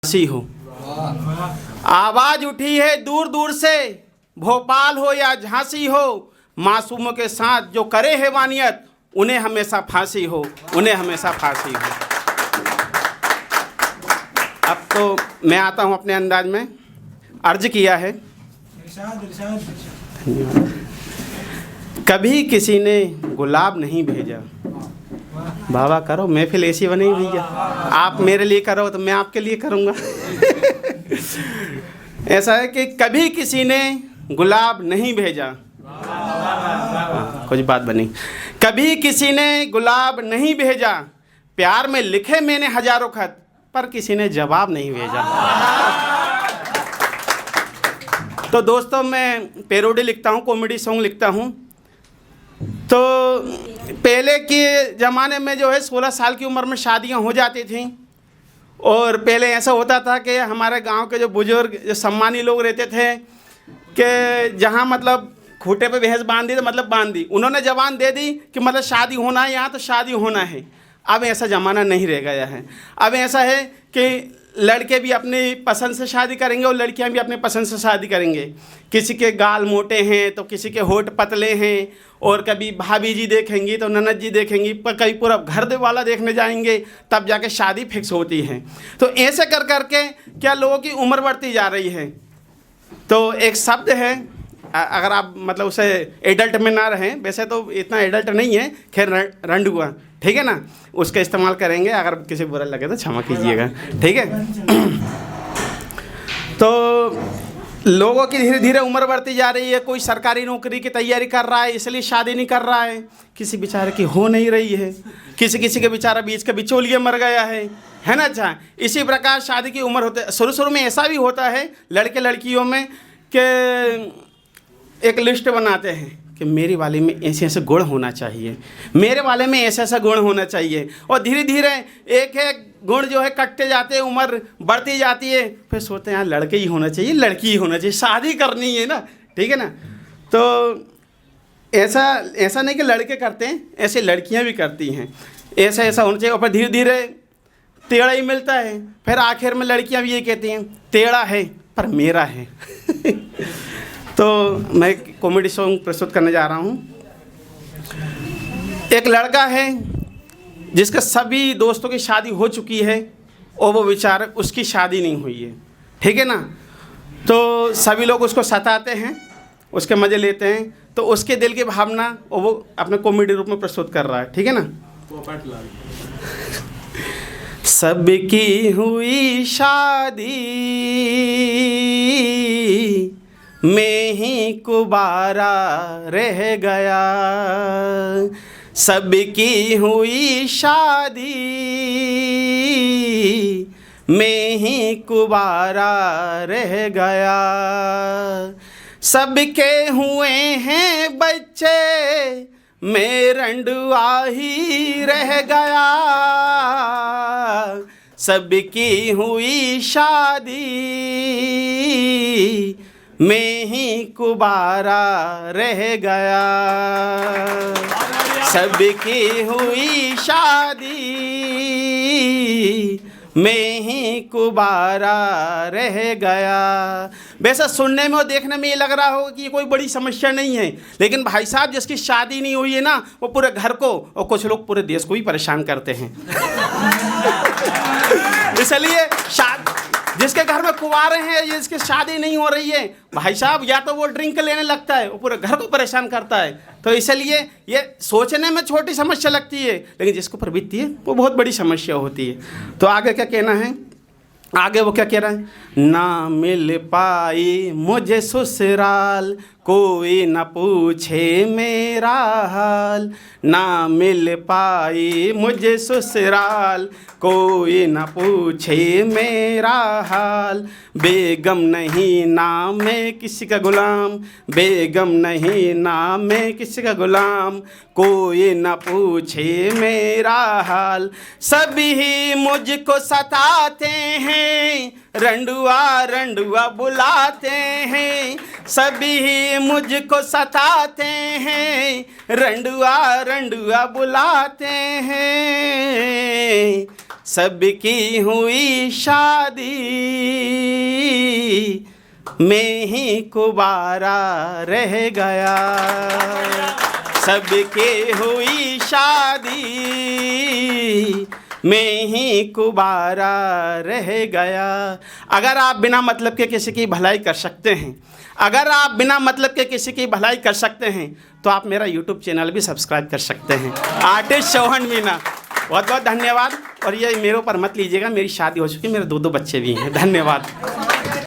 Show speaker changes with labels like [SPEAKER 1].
[SPEAKER 1] सी हो। आवाज उठी है दूर दूर से, भोपाल हो या झांसी हो, मासूमों के साथ जो करे हैवानियत उन्हें हमेशा फांसी हो, उन्हें हमेशा फांसी हो। अब तो मैं आता हूं अपने अंदाज में। अर्ज किया है, कभी किसी ने गुलाब नहीं भेजा। बाबा करो, महफिल ऐसी बनी भैया, आप मेरे लिए करो तो मैं आपके लिए करूँगा। ऐसा है कि कभी किसी ने गुलाब नहीं भेजा, कुछ बात बनी। कभी किसी ने गुलाब नहीं भेजा, प्यार में लिखे मैंने हजारों खत, पर किसी ने जवाब नहीं भेजा। तो दोस्तों, मैं पैरोडी लिखता हूँ, कॉमेडी सॉन्ग लिखता हूँ। तो पहले के ज़माने में जो है 16 साल की उम्र में शादियां हो जाती थीं। और पहले ऐसा होता था कि हमारे गांव के जो बुजुर्ग, जो सम्मानी लोग रहते थे, कि जहां मतलब खूंटे पे भैंस बांध दी तो मतलब बांध दी, उन्होंने जबान दे दी कि मतलब शादी होना है यहाँ तो शादी होना है। अब ऐसा ज़माना नहीं रह गया है। अब ऐसा है कि लड़के भी अपनी पसंद से शादी करेंगे और लड़कियां भी अपने पसंद से शादी करेंगे। किसी के गाल मोटे हैं तो किसी के होठ पतले हैं, और कभी भाभी जी देखेंगी तो ननद जी देखेंगी, पर कभी पूरा घर वाला देखने जाएंगे, तब जाके शादी फिक्स होती है। तो ऐसे कर करके क्या लोगों की उम्र बढ़ती जा रही है। तो एक शब्द है, अगर आप मतलब उसे एडल्ट में ना रहें, वैसे तो इतना एडल्ट नहीं है, खैर रंडुआ, ठीक है ना, उसका इस्तेमाल करेंगे। अगर किसी बुरा लगे तो क्षमा कीजिएगा, ठीक है। तो लोगों की धीरे धीरे उम्र बढ़ती जा रही है। कोई सरकारी नौकरी की तैयारी कर रहा है इसलिए शादी नहीं कर रहा है, किसी बेचारे की हो नहीं रही है, किसी के बेचारा बीच के बिचौलिए मर गया है ना। अच्छा, इसी प्रकार शादी की उम्र होते, शुरू में ऐसा भी होता है लड़के लड़कियों में कि एक लिस्ट बनाते हैं कि मेरी वाले में ऐसे ऐसे गुण होना चाहिए, मेरे वाले में ऐसा ऐसा गुण होना चाहिए, और धीरे धीरे एक एक गुण जो है कटते जाते हैं, उम्र बढ़ती जाती है। फिर सोचते हैं यार लड़के ही होना चाहिए, लड़की ही होना चाहिए, शादी करनी है ना, ठीक है ना। तो ऐसा नहीं कि लड़के करते हैं, ऐसे लड़कियां भी करती हैं। ऐसा ऐसा होना चाहिए, और फिर धीरे धीरे टेढ़ा ही मिलता है। फिर आखिर में लड़कियां भी ये कहती हैं टेढ़ा है पर मेरा है। तो मैं कॉमेडी सॉन्ग प्रस्तुत करने जा रहा हूँ। एक लड़का है जिसके सभी दोस्तों की शादी हो चुकी है और वो बेचारा, उसकी शादी नहीं हुई है, ठीक है ना। तो सभी लोग उसको सताते हैं, उसके मज़े लेते हैं। तो उसके दिल की भावना वो अपने कॉमेडी रूप में प्रस्तुत कर रहा है, ठीक है ना। सबकी हुई शादी मैं ही कुबारा रह गया, सबकी हुई शादी मैं ही कुबारा रह गया, सबके हुए हैं बच्चे मैं रंडुआ ही रह गया, सबकी हुई शादी मैं ही कुबारा रह गया, सबकी हुई शादी मैं ही कुबारा रह गया। वैसा सुनने में और देखने में ये लग रहा होगा कि ये कोई बड़ी समस्या नहीं है, लेकिन भाई साहब जिसकी शादी नहीं हुई है ना, वो पूरे घर को और कुछ लोग पूरे देश को ही परेशान करते हैं। इसलिए जिसके घर में कुंवारे हैं, जिसकी शादी नहीं हो रही है, भाई साहब या तो वो ड्रिंक लेने लगता है, वो पूरे घर को परेशान करता है। तो इसलिए ये सोचने में छोटी समस्या लगती है, लेकिन जिसको ऊपर बीतती है वो बहुत बड़ी समस्या होती है। तो आगे क्या कहना है, आगे वो क्या कह रहा है, ना मिल पाई मुझे ससुराल कोई न पूछे मेरा हाल, ना मिल पाई मुझे ससुराल कोई न पूछे मेरा हाल, बेगम नहीं नाम मैं किसी का गुलाम, बेगम नहीं नाम मैं किसी का गुलाम, कोई न पूछे मेरा हाल, सभी ही मुझको सताते हैं रंडुआ रंडुआ बुलाते हैं, सभी ही मुझको सताते हैं रंडुआ रंडुआ बुलाते हैं, सबकी हुई शादी, मैं ही कुबारा रह गया। सबके हुई शादी, मैं ही कुबारा रह गया। अगर आप बिना मतलब के किसी की भलाई कर सकते हैं, अगर आप बिना मतलब के किसी की भलाई कर सकते हैं, तो आप मेरा यूट्यूब चैनल भी सब्सक्राइब कर सकते हैं, आर्टिस्ट चौहान मीना। बहुत बहुत धन्यवाद। और ये मेरे ऊपर मत लीजिएगा, मेरी शादी हो चुकी है, मेरे 2 बच्चे भी हैं। धन्यवाद।